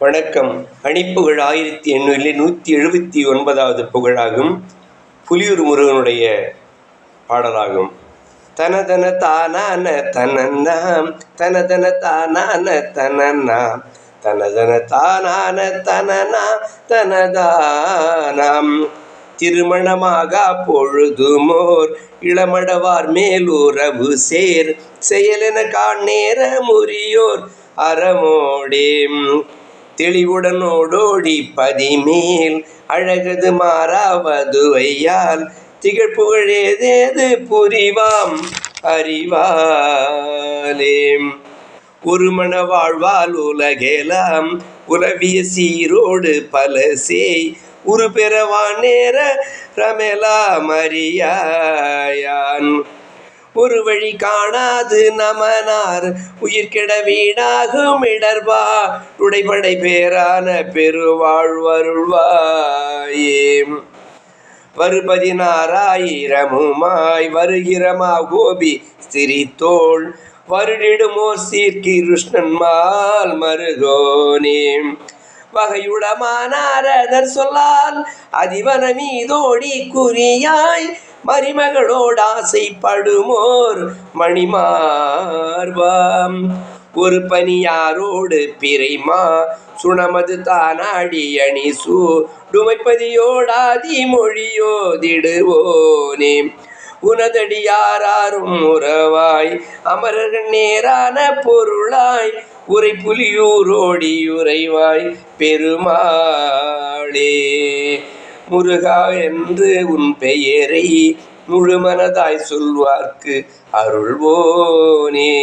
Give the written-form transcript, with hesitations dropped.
வணக்கம். அணிப்புகழ் 1879வது புகழாகும். புலியூர் முருகனுடைய பாடலாகும். தனதன தானான தனன்னாம் தனதன தானான தனன்னாம் தனதன தானான தனனா தனதானாம் திருமணமாக பொழுதுமோர் இளமடவார் மேலுறவு சேர் செயலென காணேர முறியோர் அறமோடேம் தெளிவுடன் ஓடோடி பதிமேல் அழகது மாறாவது வையால் திகழ்புகழேதேது புரிவாம் அறிவாலேம் ஒரு மன வாழ்வால் உலகெலாம் உலவிய சீரோடு பல சேய் உரு பெறவான் நேர ரமெலாம் அறியாயான் ஒரு வழி காணாது நமனார் உயிர்கெட வீணாகும் இடர்வா உடைபடை பேரான பெருவாழ்வருள்வாயே வரு16,000 வருகிறமா கோபி ஸ்திரித்தோள் வருடிடுமோர் சீர்கிருஷ்ணன் மால் மருகோனே வகையுடமானாரதர் சொல்லால் அதிவன மீதோடி குறியாய் மரிமகளோடு ஆசைப்படுமோர் மணிமார்வாம் ஒரு பனியாரோடு பிறைமா சுணமது தானாடி அணி சூடுமைப்பதியோடாதி மொழியோதிடுவோனே உனதடியாரும் உறவாய் அமரர்கள் நேரான பொருளாய் உரை புலியூரோடி உறைவாய் பெருமாளே முருகா என்று உன் பெயரை முழுமனதாய் சொல்வார்க்கு அருள்வோனே.